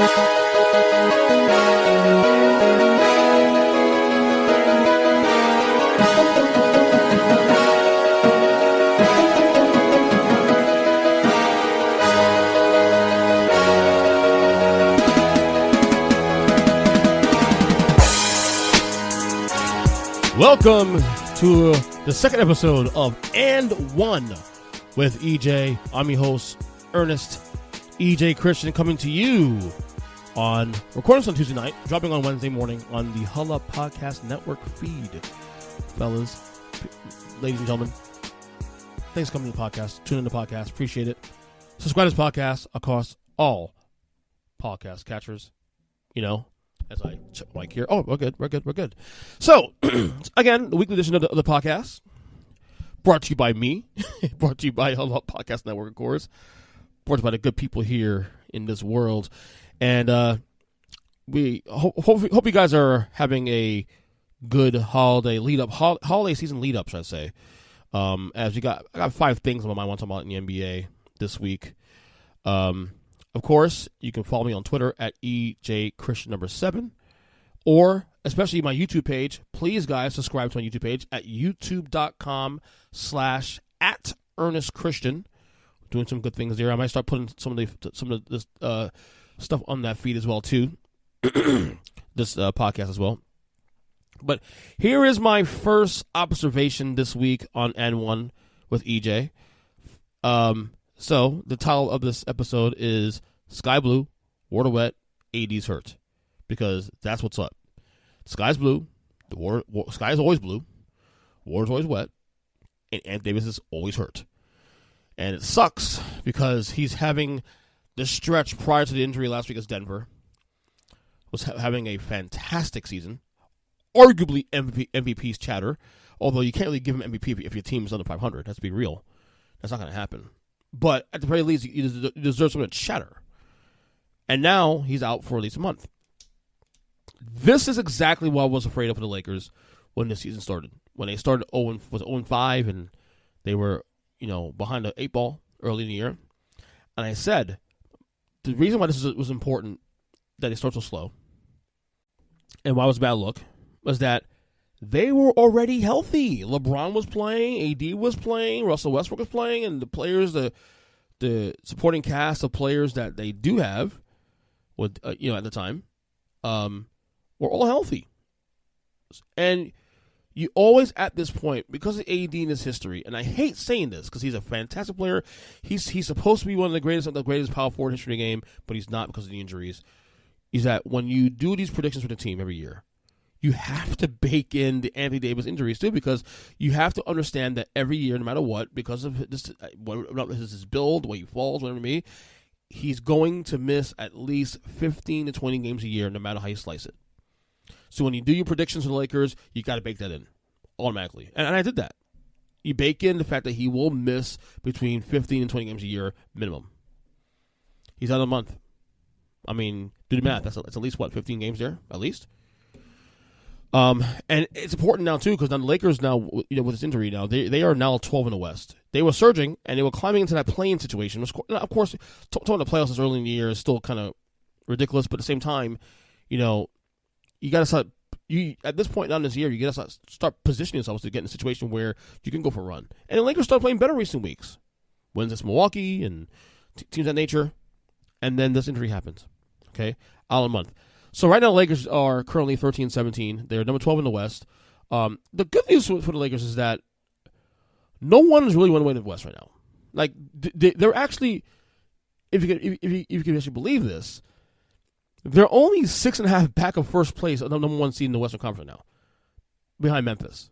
Welcome to the second episode of And One with EJ. I'm your host, Ernest EJ Christian, coming to you on recording on Tuesday night, dropping on Wednesday morning on the Huddle Podcast Network feed. Fellas, ladies and gentlemen, thanks for coming to the podcast. Tune in to the podcast. Appreciate it. Subscribe to this podcast across all podcast catchers. You know, as I check the mic here. Oh, we're good. So, again, the weekly edition of the podcast, brought to you by me, brought to you by Huddle Podcast Network, of course, brought to you by the good people here in this world. And we hope you guys are having a good holiday lead-up, holiday season lead-up, should I say. As I got 5 things on my mind I want to talk about in the NBA this week. Of course, you can follow me on Twitter at EJChristian7, or especially my YouTube page. Please, guys, subscribe to my YouTube page at youtube.com/@ErnestChristian. Doing some good things there. I might start putting some of this stuff on that feed as well too. This podcast as well. But here is my first observation this week on N1 with EJ. So, the title of this episode is Sky Blue, Water Wet, AD's Hurt. Because that's what's up. Sky's blue, sky is always blue, water's always wet, and Anthony Davis is always hurt. And it sucks because he's having this stretch prior to the injury last week as Denver. Was having a fantastic season. Arguably MVP's chatter. Although you can't really give him MVP if your team is under 500. Let's be real. That's not going to happen. But at the very least, he deserves some of the chatter. And now he's out for at least a month. This is exactly what I was afraid of for the Lakers when the season started. When they started 0-5 and they were, behind the 8 ball early in the year. And I said, the reason why this was important that they start so slow and why it was a bad look was that they were already healthy. LeBron was playing, AD was playing, Russell Westbrook was playing, and the players, the supporting cast of players that they do have, with at the time, were all healthy. And you always at this point, because of AD in his history, and I hate saying this because he's a fantastic player. He's supposed to be one of the greatest power forward in history of the game, but he's not because of the injuries. Is that when you do these predictions for the team every year, you have to bake in the Anthony Davis injuries too, because you have to understand that every year, no matter what, because of this, his build, the way he falls, whatever it may be, he's going to miss at least 15 to 20 games a year, no matter how you slice it. So when you do your predictions for the Lakers, you got to bake that in automatically, and I did that. You bake in the fact that he will miss between 15 and 20 games a year minimum. He's out a month. I mean, do the math. That's at least 15 games there, at least. And it's important now, too, because now the Lakers now, with this injury now, they are now 12 in the West. They were surging, and they were climbing into that play-in situation. Of course, talking the playoffs this early in the year is still kind of ridiculous, but at the same time, you got to start, at this point now in this year, you got to start positioning yourselves to get in a situation where you can go for a run. And the Lakers started playing better recent weeks. Wins against Milwaukee and teams of that nature, and then this injury happens. Okay? Out a month. So right now, the Lakers are currently 13-17. They're number 12 in the West. The good news for the Lakers is that no one is really running away in the West right now. Like they're actually, if you can actually believe this, they're only 6.5 back of first place, the number 1 seed in the Western Conference now, behind Memphis.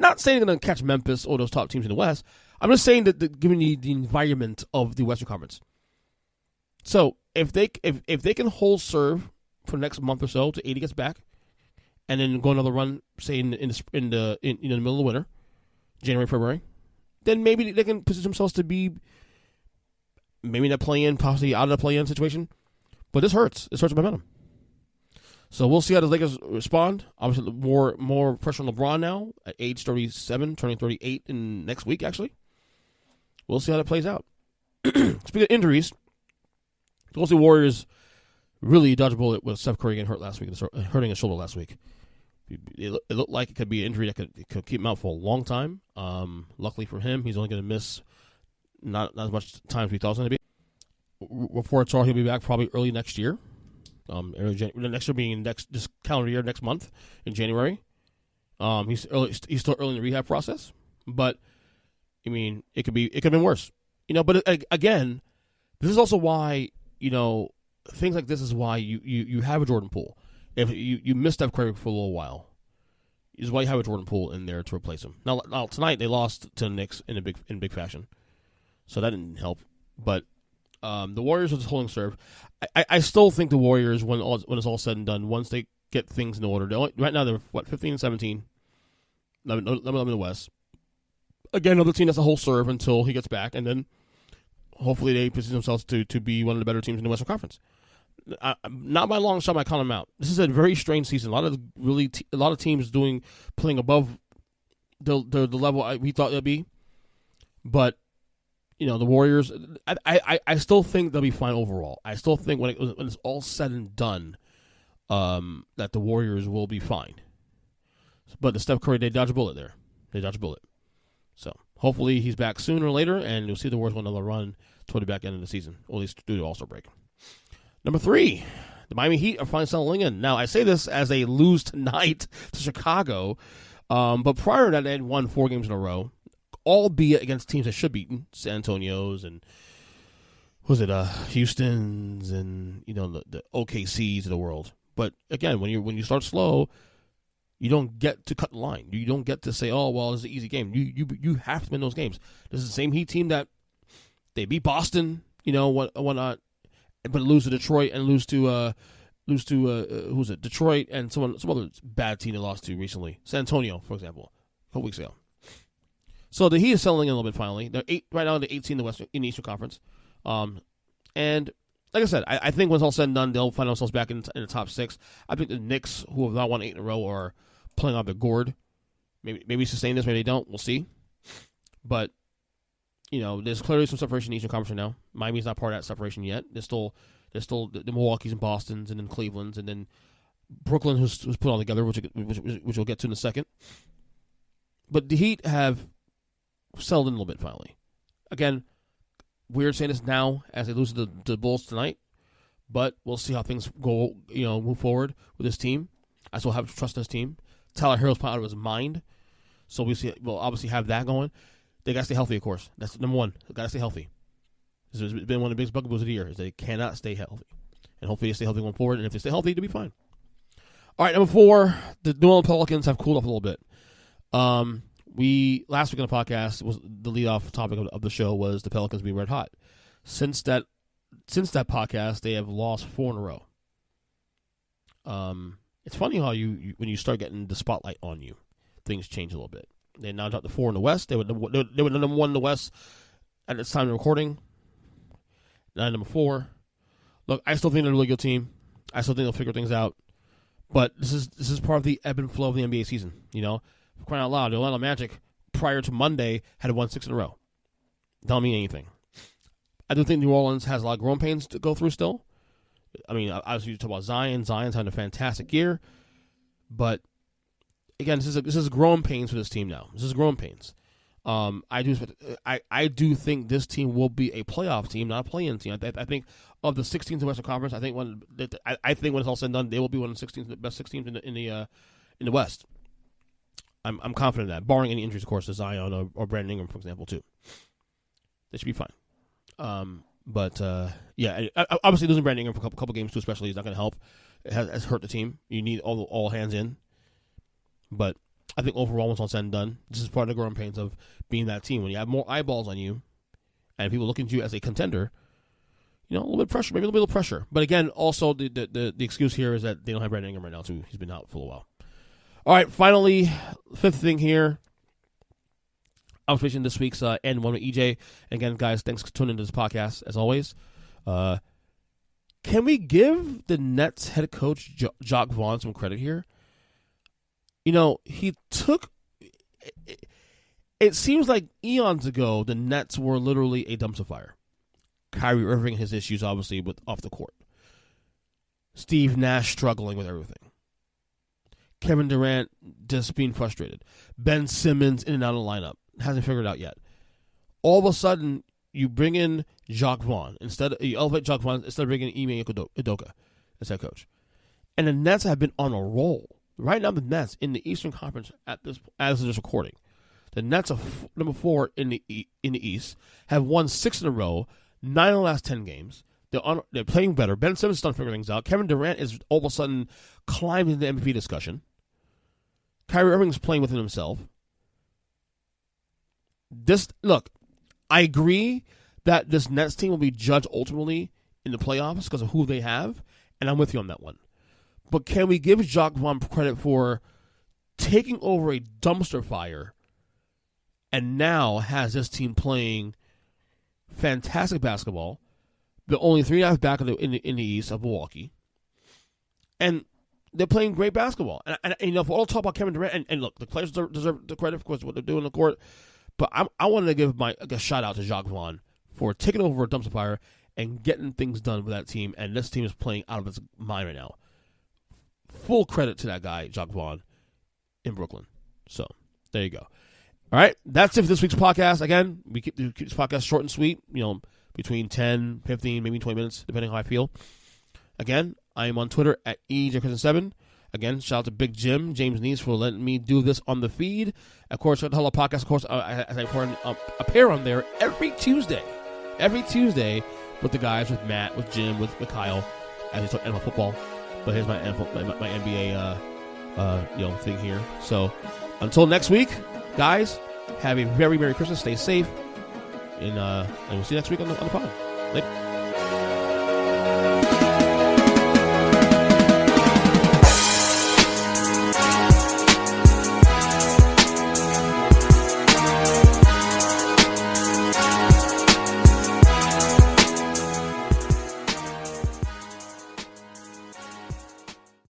Not saying they're going to catch Memphis or those top teams in the West. I'm just saying that given the environment of the Western Conference. So if they can hold serve for the next month or so till AD gets back, and then go another run, say in the middle of the winter, January, February, then maybe they can position themselves to be maybe not play-in, possibly out of the play-in situation. But this hurts. This hurts momentum. So we'll see how the Lakers respond. Obviously, more pressure on LeBron now at age 37, turning 38 in next week, actually. We'll see how that plays out. Speaking of injuries, the Golden State Warriors really dodged a bullet with Steph Curry getting hurt last week, hurting his shoulder last week. It looked like it could be an injury that could keep him out for a long time. Luckily for him, he's only going to miss not as much time as we thought it was going to be. Reports are he'll be back probably early next year. Next year being this calendar year, next month in January. He's still early in the rehab process, but I mean it could have been worse. But again, this is also why things like this is why you have a Jordan Poole. If you missed Steph Curry for a little while, is why you have a Jordan Poole in there to replace him. Now tonight they lost to the Knicks in big fashion, so that didn't help. But the Warriors are just holding serve. I still think the Warriors, when it's all said and done, once they get things in order, right now they're 15 and 17, 11 in the West. Again, another team that's a whole serve until he gets back, and then hopefully they position themselves to be one of the better teams in the Western Conference. Not by a long shot, I count them out. This is a very strange season. A lot of teams playing above the level we thought they'd be, but the Warriors. I still think they'll be fine overall. I still think when it's all said and done, that the Warriors will be fine. But the Steph Curry, they dodge a bullet there. They dodge a bullet. So hopefully he's back sooner or later, and you'll see the Warriors go another run toward the back end of the season, or at least through the All-Star break. Number 3, the Miami Heat are finally settling in. Now, I say this as they lose tonight to Chicago, but prior to that, they had won 4 games in a row, albeit against teams that should beaten, San Antonio's and Houston's and the OKC's of the world. But again, when you start slow, you don't get to cut the line. You don't get to say, "Oh, well, it's an easy game." You have to win those games. This is the same Heat team that they beat Boston, whatnot. But lose to Detroit and lose to who's it? Detroit and some other bad team they lost to recently. San Antonio, for example, a couple weeks ago. So the Heat is settling in a little bit finally. They're right now. They're 18 in the Eastern Conference. And like I said, I think when it's all said and done, they'll find themselves back in the top 6. I think the Knicks, who have not won 8 in a row, are playing out their gourd. Maybe sustain this, maybe they don't. We'll see. But there's clearly some separation in the Eastern Conference right now. Miami's not part of that separation yet. There's still the Milwaukee's and Boston's, and then Cleveland's, and then Brooklyn, who's put all together, which we'll get to in a second. But the Heat have settled in a little bit finally. Again, weird saying this now as they lose to the Bulls tonight, but we'll see how things go. Move forward with this team. I still have trust in this team. Tyler Herro's out of his mind, so we'll obviously have that going. They got to stay healthy, of course. That's number one. They got to stay healthy. This has been one of the biggest bugaboos of the year, is they cannot stay healthy. And hopefully they stay healthy going forward, and if they stay healthy, they'll be fine. All right, number 4, the New Orleans Pelicans have cooled off a little bit. Last week on the podcast, was the leadoff topic of the show was the Pelicans being red hot. Since that podcast, they have lost 4 in a row. It's funny how when you start getting the spotlight on you, things change a little bit. They now dropped to 4 in the West. They were number 1 in the West at this time of recording. Now number 4. Look, I still think they're a really good team. I still think they'll figure things out. But this is part of the ebb and flow of the NBA season. For crying out loud, the Orlando Magic prior to Monday had won 6 in a row. Don't mean anything. I do think New Orleans has a lot of growing pains to go through still. I mean, obviously you talk about Zion. Zion's having a fantastic year, but again, this is growing pains for this team now. This is growing pains. I do think this team will be a playoff team, not a play-in team. I think of the 6 teams in the Western Conference, I think when it's all said and done, they will be one of the best 6 teams in the West. I'm confident in that, barring any injuries, of course, to Zion or Brandon Ingram, for example, too. They should be fine. Obviously losing Brandon Ingram for a couple games too, especially, is not going to help. It has hurt the team. You need all hands in. But I think overall, once all said and done, this is part of the growing pains of being that team. When you have more eyeballs on you, and people looking at you as a contender, a little bit of pressure, maybe a little bit of pressure. But again, also the excuse here is that they don't have Brandon Ingram right now too. He's been out for a while. All right, finally, 5th thing here. I was finishing this week's N1 with EJ. And again, guys, thanks for tuning into this podcast, as always. Can we give the Nets head coach, Jacques Vaughn, some credit here? He took... It seems like eons ago, the Nets were literally a dumpster fire. Kyrie Irving and his issues, obviously, off the court. Steve Nash struggling with everything. Kevin Durant just being frustrated. Ben Simmons in and out of the lineup. Hasn't figured it out yet. All of a sudden, you bring in Jacques Vaughn. You elevate Jacques Vaughn instead of bringing Ime Udoka as head coach. And the Nets have been on a roll. Right now, the Nets in the Eastern Conference as of this recording, the Nets are number 4 in the East, have won 6 in a row, 9 of the last 10 games. They're playing better. Ben Simmons is starting to figure things out. Kevin Durant is all of a sudden climbing the MVP discussion. Kyrie Irving is playing within himself. Look, I agree that this Nets team will be judged ultimately in the playoffs because of who they have, and I'm with you on that one. But can we give Jacques Vaughn credit for taking over a dumpster fire and now has this team playing fantastic basketball? They're only 3.5 back in the East of Milwaukee. And they're playing great basketball. And you know, if we're all talk about Kevin Durant, and look, the players deserve the credit, of course, what they're doing on the court. But I wanted to give a shout out to Jacques Vaughn for taking over a dumpster fire and getting things done with that team. And this team is playing out of its mind right now. Full credit to that guy, Jacques Vaughn, in Brooklyn. So, there you go. All right, that's it for this week's podcast. Again, we keep this podcast short and sweet, you know, between 10, 15, maybe 20 minutes, depending on how I feel. Again, I am on Twitter at EJChristen7. Again, shout out to Big Jim, James Neese, for letting me do this on the feed. Of course, the Huddle podcast, of course, as I appear on there every Tuesday. Every Tuesday with the guys, with Matt, with Jim, with Kyle, as we talk NFL football. But here's my NBA thing here. So until next week, guys, have a very Merry Christmas. Stay safe, and we'll see you next week on the pod. Later.